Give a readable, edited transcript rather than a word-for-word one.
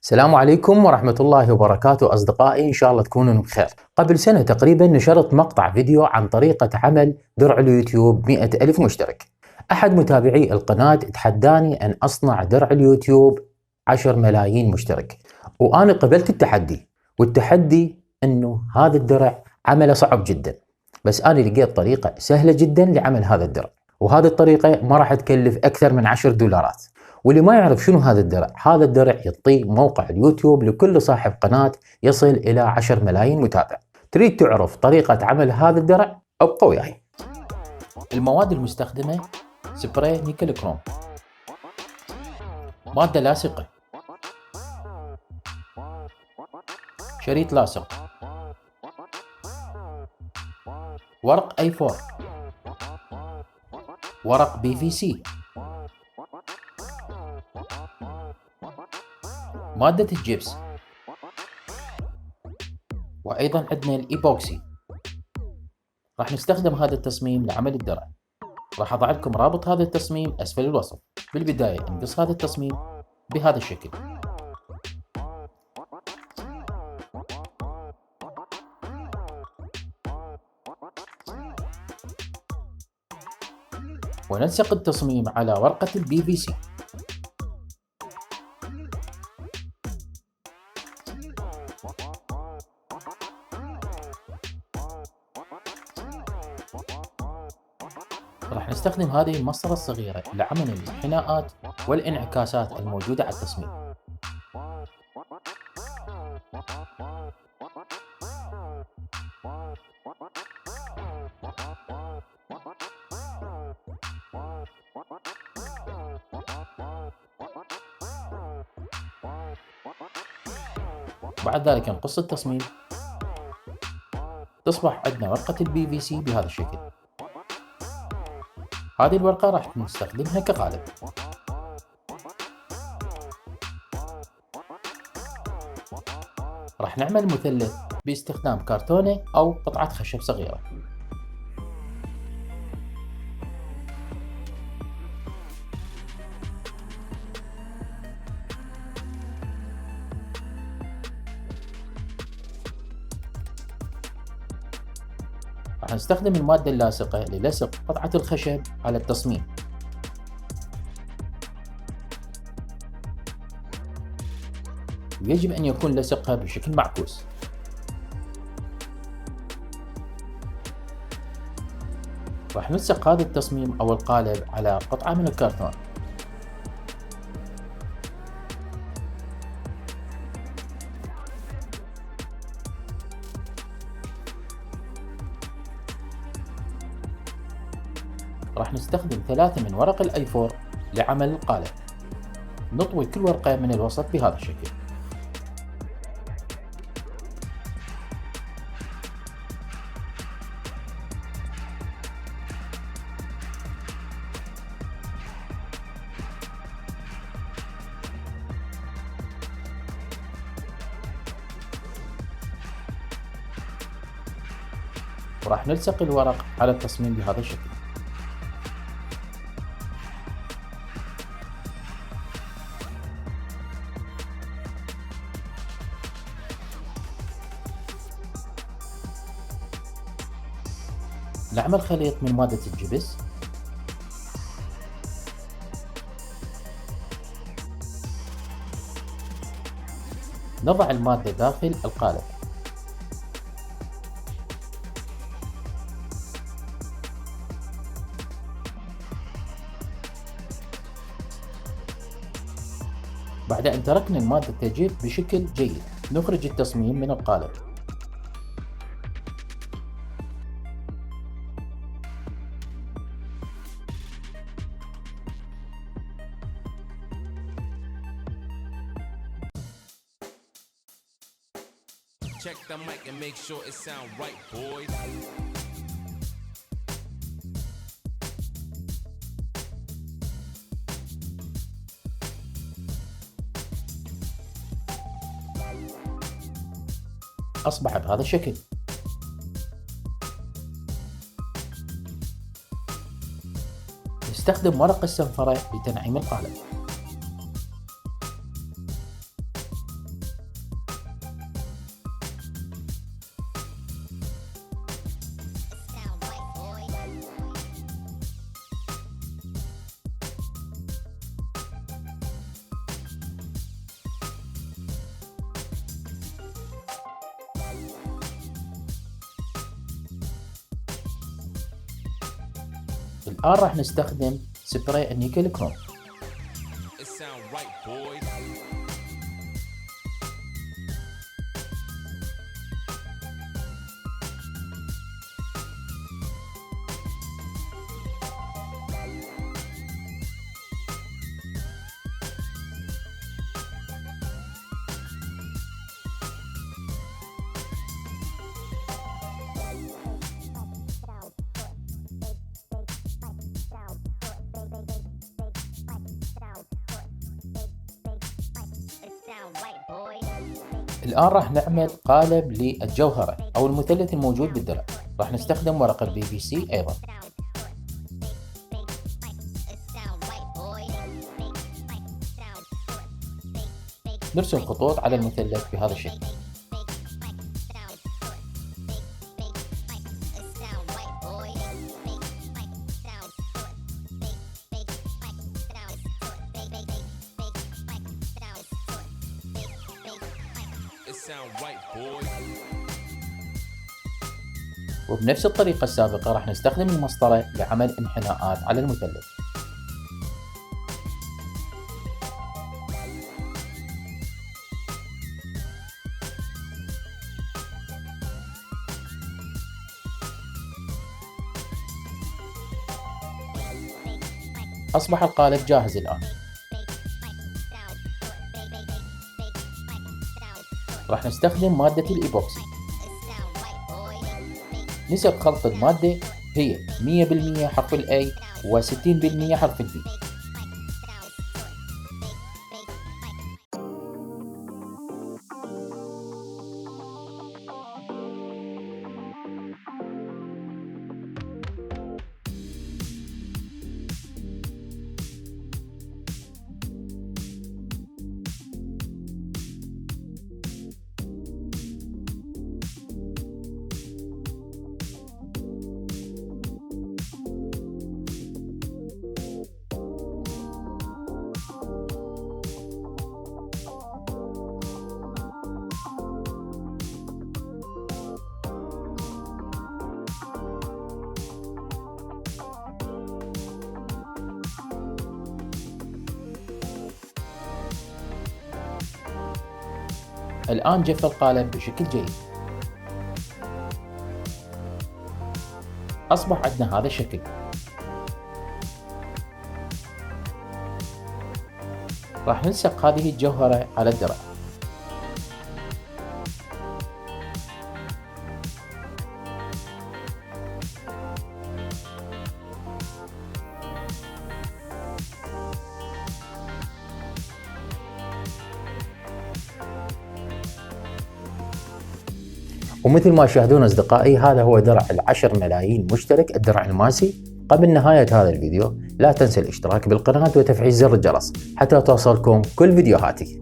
السلام عليكم ورحمة الله وبركاته أصدقائي، إن شاء الله تكونوا بخير. قبل سنة تقريبا نشرت مقطع فيديو عن طريقة عمل درع اليوتيوب 100,000 مشترك. أحد متابعي القناة تحداني أن أصنع درع اليوتيوب 10 ملايين مشترك، وأنا قبلت التحدي. والتحدي أنه هذا الدرع عمله صعب جدا، بس أنا لقيت طريقة سهلة جدا لعمل هذا الدرع، وهذه الطريقة ما راح تكلف أكثر من $10. واللي ما يعرف شنو هذا الدرع، هذا الدرع يعطيه موقع اليوتيوب لكل صاحب قناة يصل إلى 10 ملايين متابع. تريد تعرف طريقة عمل هذا الدرع؟ ابقى وياي. المواد المستخدمة: سبراي نيكل كروم، مادة لاصقة، شريط لاصق، ورق A4، ورق PVC، مادة الجبس، وأيضا عندنا الإيبوكسي. راح نستخدم هذا التصميم لعمل الدرع. راح أضع لكم رابط هذا التصميم أسفل الوصف. بالبداية نقص هذا التصميم بهذا الشكل، ونلصق التصميم على ورقة PVC. راح نستخدم هذه المسطرة الصغيرة لعمل الانحناءات والانعكاسات الموجودة على التصميم. بعد ذلك نقص التصميم، تصبح عندنا ورقة PVC بهذا الشكل. هذه الورقة راح نستخدمها كقالب. راح نعمل مثلث باستخدام كرتونة أو قطعة خشب صغيرة. راح نستخدم المادة اللاصقة للصق قطعة الخشب على التصميم. ويجب أن يكون لصقها بشكل معكوس. راح نلصق هذا التصميم أو القالب على قطعة من الكرتون. راح نستخدم 3 من ورق الA4 لعمل القالب. نطوي كل ورقة من الوسط بهذا الشكل. وراح نلصق الورق على التصميم بهذا الشكل. نعمل خليط من مادة الجبس، نضع المادة داخل القالب، بعد أن تركنا المادة تجف بشكل جيد نخرج التصميم من القالب. Check the mic and make sure it sound right, boys. أصبح بهذا الشكل. نستخدم ورق السنفرة لتنعيم القالب. الآن راح نستخدم سبراي النيكل كروم. It sound right, boys. الآن راح نعمل قالب للجوهرة أو المثلث الموجود بالدرع. راح نستخدم ورقة PVC أيضا. نرسم خطوط على المثلث بهذا الشكل. It sound right, boys. وبنفس الطريقة السابقة راح نستخدم المسطرة لعمل انحناءات على المثلث. أصبح القالب جاهز الآن. راح نستخدم مادة الإيبوكسي. نسب خلط المادة هي 100% حرف ال A و60% حرف ال B. الآن جف القالب بشكل جيد. أصبح عندنا هذا الشكل. راح نلصق هذه الجوهرة على الدرع. ومثل ما تشاهدون أصدقائي، هذا هو درع 10 ملايين مشترك، الدرع الماسي. قبل نهاية هذا الفيديو لا تنسى الاشتراك بالقناة وتفعيل زر الجرس حتى توصلكم كل فيديوهاتي.